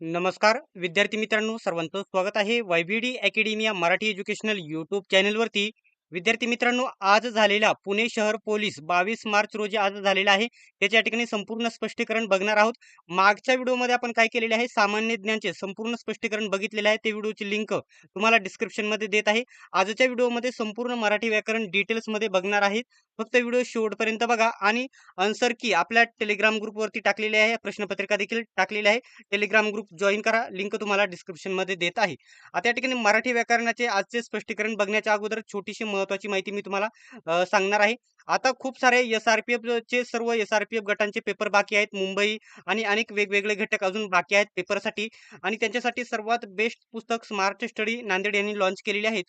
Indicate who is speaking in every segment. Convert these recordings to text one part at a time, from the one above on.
Speaker 1: नमस्कार विद्यार्थी मित्रांनो, सर्वांचं स्वागत आहे YBD अकॅडमिया मराठी एज्युकेशनल यूट्यूब चॅनलवरती. विद्यार्थी मित्रांनो, आज झालेला पुणे शहर पोलीस 22 मार्च रोजी आज झालेला आहे. त्याच्या ठिकाणी संपूर्ण स्पष्टीकरण बघणार आहोत. मागच्या व्हिडिओमध्ये आपण काय केलेले आहे, सामान्य ज्ञानचे संपूर्ण स्पष्टीकरण बघितलेले आहे. ते व्हिडिओची लिंक तुम्हाला डिस्क्रिप्शनमध्ये देत आहे. आजच्या व्हिडिओमध्ये संपूर्ण मराठी व्याकरण डिटेल्समध्ये बघणार आहेत. फक्त व्हिडिओ शेवटपर्यंत बघा आणि आन्सर की आपल्या टेलिग्राम ग्रुपवरती टाकलेले आहे, प्रश्नपत्रिका देखील टाकलेली आहे. टेलिग्राम ग्रुप जॉइन करा, लिंक तुम्हाला डिस्क्रिप्शन मध्ये देत आहे. आता या ठिकाणी मराठी व्याकरणाचे आजचे स्पष्टीकरण बघण्याच्या अगोदर छोटीशी महत्त्वाची माहिती मी तुम्हाला सांगणार आहे. आता खूप सारे SRPF चे सर्व SRPF गटांचे पेपर बाकी आहेत. मुंबई आणि अनेक वेगवेगळे घटक अजून बाकी आहेत पेपरसाठी आणि त्यांच्यासाठी सर्वात बेस्ट पुस्तक स्मार्ट स्टडी नांदेड यांनी लॉन्च केलेले आहेत.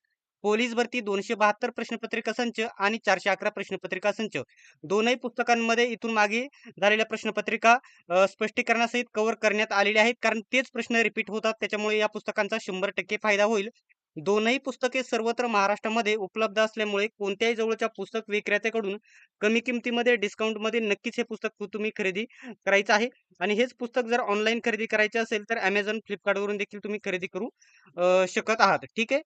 Speaker 1: पोलीस भरती 272 प्रश्नपत्रिका संच आणि 411 प्रश्नपत्रिका संच, दोनही पुस्तकांमध्ये इथून मागे झालेल्या प्रश्नपत्रिका स्पष्टीकरणासहित कव्हर करण्यात आलेले आहेत. कारण तेच प्रश्न रिपीट होतात, त्याच्यामुळे या पुस्तकांचा 100% फायदा होईल. दोनही पुस्तके सर्वत्र महाराष्ट्रामध्ये उपलब्ध असल्यामुळे कोणत्याही जवळच्या पुस्तक विक्रेत्याकडून कमी किमतीमध्ये डिस्काउंटमध्ये नक्कीच हे पुस्तक तुम्ही खरेदी करायचं आहे. आणि हेच पुस्तक जर ऑनलाईन खरेदी करायचे असेल तर Amazon, फ्लिपकार्टवरून देखील तुम्ही खरेदी करू शकत आहात. ठीक आहे.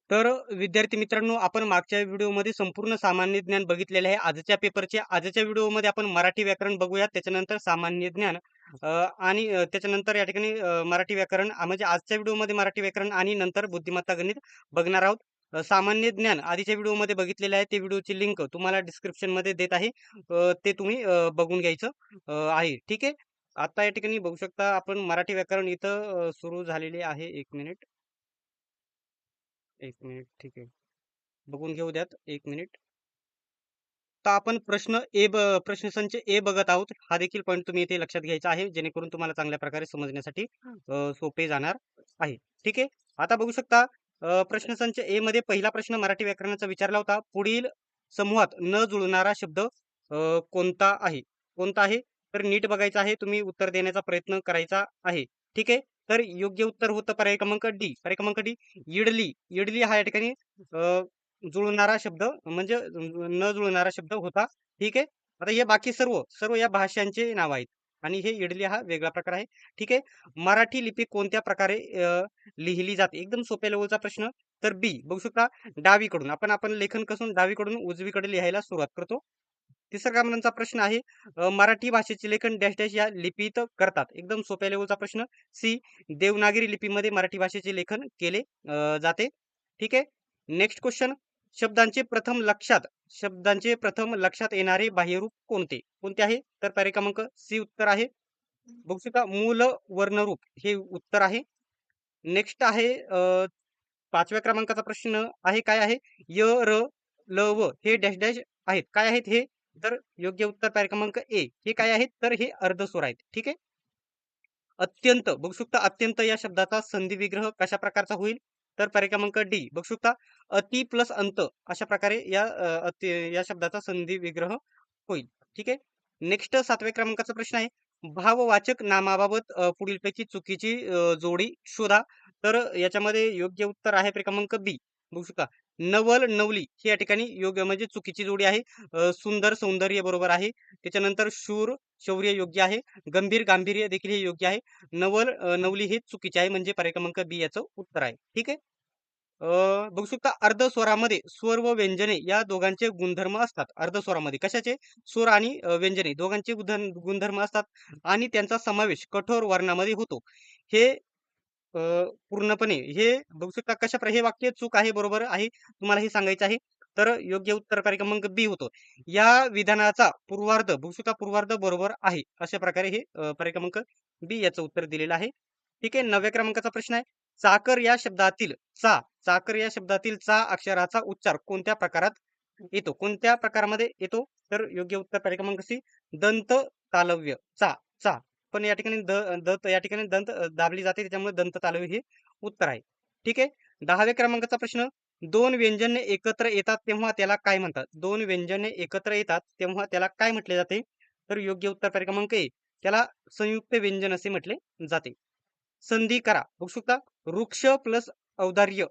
Speaker 1: तर विद्यार्थी मित्रांनो, आपण मागच्या व्हिडिओमध्ये संपूर्ण सामान्य ज्ञान बघितलेले आहे आजच्या पेपरचे. आजच्या व्हिडिओमध्ये आपण मराठी व्याकरण बघूयात, त्याच्यानंतर सामान्य ज्ञान आणि त्याच्यानंतर या ठिकाणी मराठी व्याकरण म्हणजे आजच्या व्हिडिओमध्ये मराठी व्याकरण आणि नंतर बुद्धिमत्ता गणित बघणार आहोत. सामान्य ज्ञान आधीच्या व्हिडिओमध्ये बघितलेले आहे, ते व्हिडिओची लिंक तुम्हाला डिस्क्रिप्शनमध्ये देत आहे. ते तुम्ही बघून घ्यायचं आहे. ठीक आहे. आता या ठिकाणी बघू शकता आपण मराठी व्याकरण इथं सुरू झालेले आहे. एक मिनिट, एक मिनिट. ठीक आहे, बघून घेऊ द्यात एक मिनिट. तर आपण प्रश्न संच ए बघत आहोत. हा देखील पॉईंट तुम्ही इथे लक्षात घ्यायचा आहे, जेणेकरून तुम्हाला चांगल्या प्रकारे समजण्यासाठी सोपे जाणार आहे. ठीक आहे. आता बघू शकता प्रश्न संच ए मध्ये पहिला प्रश्न मराठी व्याकरणाचा विचारला होता. पुढील समूहात न जुळणारा शब्द कोणता आहे? कोणता आहे? तर नीट बघायचं आहे, तुम्ही उत्तर देण्याचा प्रयत्न करायचा आहे. ठीक आहे. तर योग्य उत्तर होतं पर्याय क्रमांक डी. पर्याय क्रमांक डी, इडली. इडली हा या ठिकाणी जुळणारा शब्द म्हणजे न जुळणारा शब्द होता. ठीक आहे. आता हे बाकी सर्व सर्व या भाषांचे नाव आहेत आणि हे इडली हा वेगळा प्रकार आहे. ठीक आहे. मराठी लिपी कोणत्या प्रकारे लिहिली जाते? एकदम सोप्या लेवलचा प्रश्न. तर बी बघू शकता, डावीकडून आपण आपण लेखन कसून डावीकडून उजवीकडे लिहायला सुरुवात करतो. तिसरा क्रमांकाचा प्रश्न आहे, मराठी भाषेचे लेखन डॅश डॅश या लिपीत करतात. एकदम सोप्या लेवलचा प्रश्न. सी, देवनागरी लिपीमध्ये मराठी भाषेचे लेखन केले जाते. ठीक आहे. नेक्स्ट क्वेश्चन, शब्दांचे प्रथम लक्षात येणारे बाह्यरूप कोणते? कोणते आहे? तर पर्याय क्रमांक सी उत्तर आहे. बघू शकता, मूल वर्णरूप हे उत्तर आहे. नेक्स्ट आहे 5व्या क्रमांकाचा प्रश्न आहे, काय आहे? य, र, ल, व हे डॅश डॅश आहेत. काय आहेत हे? तर योग्य उत्तर पर्याय क्रमांक ए. हे काय आहेत? तर हे अर्धस्वर आहेत. ठीक आहे. अत्यंत बघू शकता, अत्यंत या शब्दाचा संधी विग्रह कशा प्रकारचा होईल? तर पर्याय क्रमांक डी. बघू शकता, अति प्लस अंत अशा प्रकारे या शब्दाचा संधी विग्रह होईल. ठीक आहे. नेक्स्ट 7व्या क्रमांकाचा प्रश्न आहे, भाववाचक नामाबाबत पुढीलपैकी चुकीची जोडी शोधा. तर याच्यामध्ये योग्य उत्तर आहे पर्याय क्रमांक बी. बघू शकता, नवल नवली ही या ठिकाणी योग्य म्हणजे चुकीची जोडी आहे. सुंदर सौंदर्य बरोबर आहे. त्याच्यानंतर शूर शौर्य योग्य आहे. गंभीर गांभीर्य देखील हे योग्य आहे. नवली हे चुकीचे आहे, म्हणजे पर्याय क्रमांक बी याचं उत्तर आहे. ठीक आहे. बघू शकता, अर्धस्वरामध्ये स्वर व व्यंजने या दोघांचे गुणधर्म असतात. अर्धस्वरामध्ये कशाचे? स्वर आणि व्यंजने दोघांचे गुणधर्म असतात आणि त्यांचा समावेश कठोर वर्णामध्ये होतो. हे पूर्णपणे हे बघू शकता हे वाक्य चूक आहे बरोबर आहे, तुम्हाला हे सांगायचं आहे. तर योग्य उत्तर पर्याय क्रमांक बी होतो. या विधानाचा पूर्वार्ध बघू शकता, पूर्वार्ध बरोबर आहे. अशा प्रकारे हे पर्याय क्रमांक बी याचं उत्तर दिलेलं आहे. ठीक आहे. 9व्या क्रमांकाचा प्रश्न आहे, चाकर या शब्दातील चा चाकर या शब्दातील चा अक्षराचा उच्चार कोणत्या प्रकारात येतो? कोणत्या प्रकारामध्ये येतो? तर योग्य उत्तर पर्याय क्रमांक सी, दंत तालव्य. चा चा पण या ठिकाणी दंत या ठिकाणी दंत दाबली जाते, त्याच्यामुळे दंत तालव्य हे उत्तर आहे. ठीक आहे. 10व्या क्रमांकाचा प्रश्न, दोन व्यंजने एकत्र येतात तेव्हा त्याला काय म्हणतात? दोन व्यंजने एकत्र येतात तेव्हा त्याला काय म्हटले जाते? तर योग्य उत्तर पर्याय क्रमांक ए, त्याला संयुक्त व्यंजन असे म्हटले जाते. संधी करा बघू शकता, वृक्ष प्लस औदार्य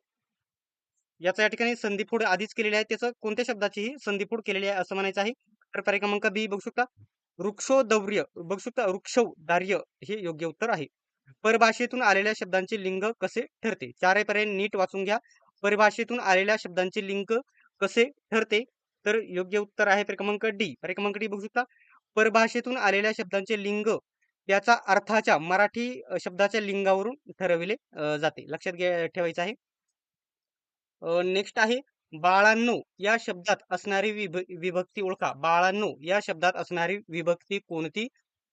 Speaker 1: याचा या ठिकाणी संधिफोड आधीच केलेली आहे. त्याचं कोणत्या शब्दाचीही संधिफोड केलेली आहे असं म्हणायचं आहे. तर पर्याय क्रमांक बी बघू शकता, वृक्षोदौर्य बघू शकता, वृक्षौदार्य हे योग्य उत्तर आहे. परभाषेतून आलेल्या शब्दांचे लिंग कसे ठरते? चारही पर्याय नीट वाचून घ्या. परभाषेतून आलेल्या शब्दांचे लिंग कसे ठरते? तर योग्य उत्तर आहे पर्याय क्रमांक डी. पर्याय क्रमांक डी बघू शकता. परभाषेतून आलेल्या शब्दांचे लिंग त्याच्या अर्थाच्या मराठी शब्दाच्या लिंगावरून ठरविले जाते. लक्षात ठेवायचं आहे. नेक्स्ट आहे बाळांनो या शब्दात असणारी विभक्ती ओळखा. बाळांनो या शब्दात असणारी विभक्ती कोणती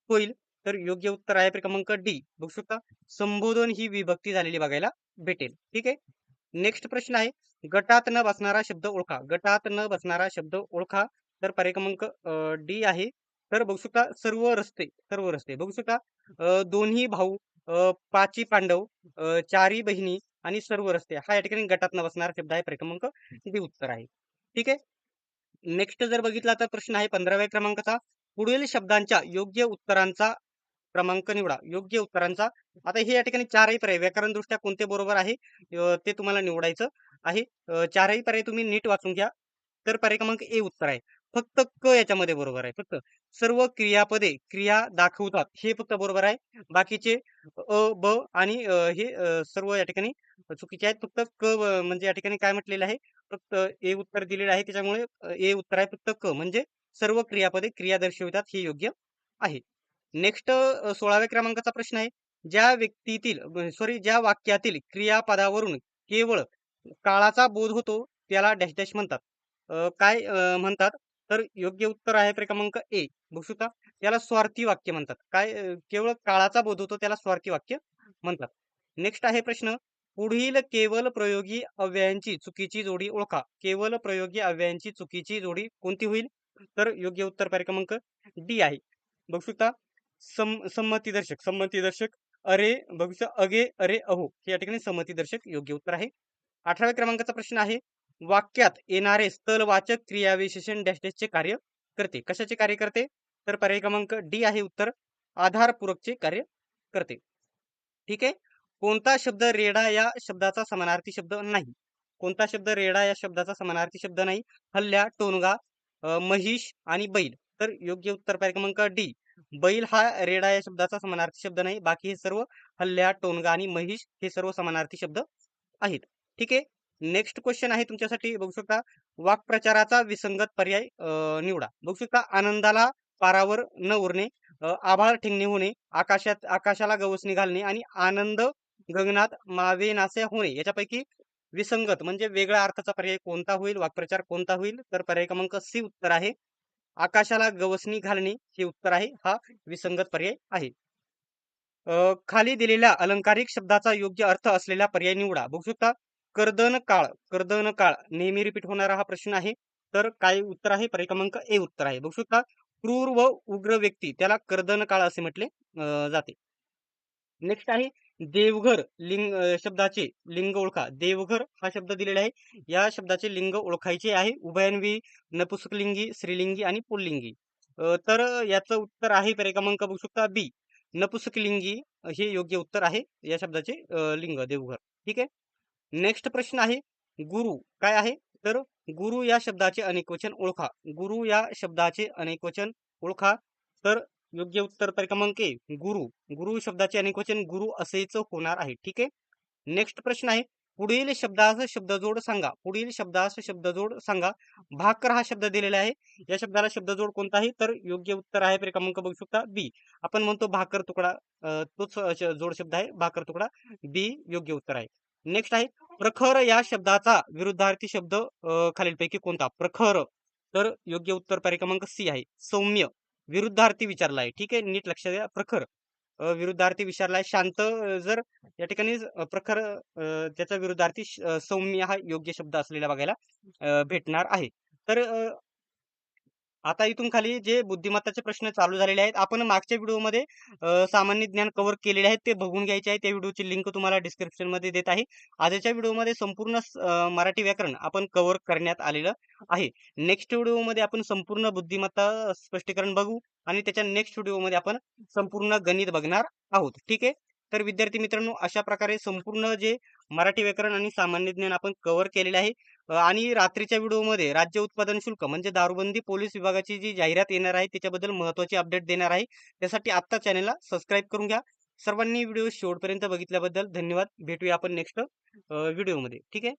Speaker 1: होईल? तर योग्य उत्तर आहे पर्याय क्रमांक डी. बघू शकता, संबोधन ही विभक्ती झालेली बघायला भेटेल. ठीक आहे. नेक्स्ट प्रश्न आहे गटात न बसणारा शब्द ओळखा. गटात न बसणारा शब्द ओळखा. तर पर्याय क्रमांक डी आहे. तर बघू शकता, सर्व रस्ते. सर्व रस्ते बघू शकता, दोन्ही भाऊ, पाची पांडव, चारी बहिणी आणि सर्व रस्ते हा या ठिकाणी गटात न बसणारा शब्द आहे. पर्याय क्रमांक डी उत्तर आहे. ठीक आहे. नेक्स्ट जर बघितला तर प्रश्न आहे 15व्या क्रमांकाचा. पुढील शब्दांच्या योग्य उत्तरांचा क्रमांक निवडा. योग्य उत्तरांचा, आता हे या ठिकाणी चारही पर्याय व्याकरण दृष्ट्या कोणते बरोबर आहे ते तुम्हाला निवडायचं आहे. चारही पर्याय तुम्ही नीट वाचून घ्या. तर पर्याय क्रमांक ए उत्तर आहे. फक्त क याच्यामध्ये बरोबर आहे. फक्त सर्व क्रियापदे क्रिया दाखवतात हे फक्त बरोबर आहे. बाकीचे अ, ब आणि हे सर्व या ठिकाणी चुकीचे आहेत. फक्त म्हणजे या ठिकाणी काय म्हटलेलं आहे, फक्त ए उत्तर दिलेलं आहे. त्याच्यामुळे ए उत्तर आहे. फक्त क म्हणजे सर्व क्रियापदे क्रिया दर्शवितात हे योग्य आहे. नेक्स्ट 16व्या क्रमांकाचा प्रश्न आहे. ज्या व्यक्तीतील ज्या वाक्यातील क्रियापदावरून केवळ काळाचा बोध होतो त्याला डॅश डॅश म्हणतात. काय म्हणतात? तर योग्य उत्तर आहे पर्याय क्रमांक ए. बघू शकता, त्याला स्वार्थी वाक्य म्हणतात. काय केवळ काळाचा बोध होतो त्याला स्वार्थी वाक्य म्हणतात. नेक्स्ट आहे प्रश्न, पुढील केवल प्रयोगी अव्ययांची चुकीची जोडी ओळखा. केवल प्रयोगी अव्ययांची चुकीची जोडी कोणती होईल? तर योग्य उत्तर पर्याय क्रमांक डी आहे. बघू शकता, संमतीदर्शक. संमतीदर्शक अरे बघू शकता, अगे अरे अहो हे या ठिकाणी संमतीदर्शक योग्य उत्तर आहे. 18व्या क्रमांकाचा प्रश्न आहे. वाक्यात येणारे स्थलवाचक क्रियाविशेषण डॅश डॅशचे कार्य करते. कशाचे कार्य करते? तर पर्याय क्रमांक डी आहे उत्तर. आधारपूरकचे कार्य करते. ठीक आहे. कोणता शब्द रेडा या शब्दाचा समानार्थी शब्द नाही? कोणता शब्द रेडा या शब्दाचा समानार्थी शब्द नाही? हल्ल्या, टोनगा, महिष आणि बैल. तर योग्य उत्तर पर्याय क्रमांक डी. बैल हा रेडा या शब्दाचा समानार्थी शब्द नाही. बाकी हे सर्व हल्ल्या, टोनगा आणि महिष हे सर्व समानार्थी शब्द आहेत. ठीक आहे. नेक्स्ट क्वेश्चन आहे तुमच्यासाठी. बघू शकता, वाक्प्रचाराचा विसंगत पर्याय निवडा. बघू शकता, आनंदाला पारावर न उरणे, आभाळ ठेंगणे होणे, आकाशाला गवसणी घालणे आणि आनंद गगनात मावेनासे होणे याच्यापैकी विसंगत म्हणजे वेगळ्या अर्थाचा पर्याय कोणता होईल? वाक्प्रचार कोणता होईल? तर पर्याय क्रमांक सी उत्तर आहे. आकाशाला गवसणी घालणे हे उत्तर आहे. हा विसंगत पर्याय आहे. खाली दिलेल्या अलंकारिक शब्दाचा योग्य अर्थ असलेला पर्याय निवडा. बघू शकता, कर्दन काळ. कर्दन काळ नेहमी रिपीट होणारा हा प्रश्न आहे. तर काय उत्तर आहे? पर्याय क्रमांक ए उत्तर आहे. बघू शकता, क्रूर व उग्र व्यक्ती त्याला कर्दन काळ असे म्हटले जाते. नेक्स्ट आहे देवघर शब्दाचे लिंग ओळखा. देवघर हा शब्द दिलेला आहे. या शब्दाचे लिंग ओळखायचे आहे. उभयन्वी, नपुसकलिंगी, स्त्रीलिंगी आणि पुल्लिंगी. तर याचं उत्तर आहे पर्याय क्रमांक बघू शकता बी. नपुसकलिंगी हे योग्य उत्तर आहे या शब्दाचे लिंग देवघर. ठीक आहे. नेक्स्ट प्रश्न आहे गुरु काय आहे? तर गुरु या शब्दाचे अनेकवचन ओळखा. गुरु या शब्दाचे अनेकवचन ओळखा. तर योग्य उत्तर पर्याय क्रमांक ए गुरु. गुरु शब्दाचे अनेकवचन गुरु असेच होणार आहे. ठीक आहे. नेक्स्ट प्रश्न आहे पुढील शब्दास शब्दजोड सांगा. पुढील शब्दास शब्दजोड सांगा. भाकर हा शब्द दिलेला आहे. या शब्दाला शब्दजोड कोणता आहे? तर योग्य उत्तर आहे पर्याय क्रमांक बघू शकता बी. आपण म्हणतो भाकर तुकडा, तोच जोड शब्द आहे भाकर तुकडा. बी योग्य उत्तर आहे. नेक्स्ट आहे प्रखर या शब्दाचा विरुद्धार्थी शब्द खालीलपैकी कोणता? प्रखर. तर योग्य उत्तर पर्याय क्रमांक सी आहे. सौम्य. विरुद्धार्थी विचारला आहे. ठीक आहे, नीट लक्ष द्या. प्रखर विरुद्धार्थी विचारला आहे. शांत जर या ठिकाणी प्रखर त्याचा विरुद्धार्थी सौम्य हा योग्य शब्द असलेला बघायला भेटणार आहे. तर आता इथून खाली जे बुद्धिमत्ताचे प्रश्न चालू झालेले आहेत, आपण मागच्या व्हिडिओमध्ये सामान्य ज्ञान कव्हर केलेले आहेत, ते बघून घ्यायचे आहे. त्या व्हिडिओची लिंक तुम्हाला डिस्क्रिप्शन मध्ये देत आहे. आजच्या व्हिडिओमध्ये संपूर्ण मराठी व्याकरण आपण कव्हर करण्यात आलेलं आहे. नेक्स्ट व्हिडिओमध्ये आपण संपूर्ण बुद्धिमत्ता स्पष्टीकरण बघू आणि त्याच्या नेक्स्ट व्हिडिओमध्ये आपण संपूर्ण गणित बघणार आहोत. ठीक आहे. तर विद्यार्थी मित्रांनो, अशा प्रकारे संपूर्ण जे मराठी व्याकरण आणि सामान्य ज्ञान आपण कव्हर केलेले आहे. आणि रात्रीच्या व्हिडिओमध्ये राज्य उत्पादन शुल्क म्हणजे दारूबंदी पोलीस विभागाची जी जाहिरात येणार आहे त्याच्याबद्दल महत्त्वाची अपडेट देणार आहे. त्यासाठी आत्ता चॅनलला सबस्क्राईब करून घ्या. सर्वांनी व्हिडिओ शेवटपर्यंत बघितल्याबद्दल धन्यवाद. भेटूया आपण नेक्स्ट व्हिडिओमध्ये. ठीक आहे.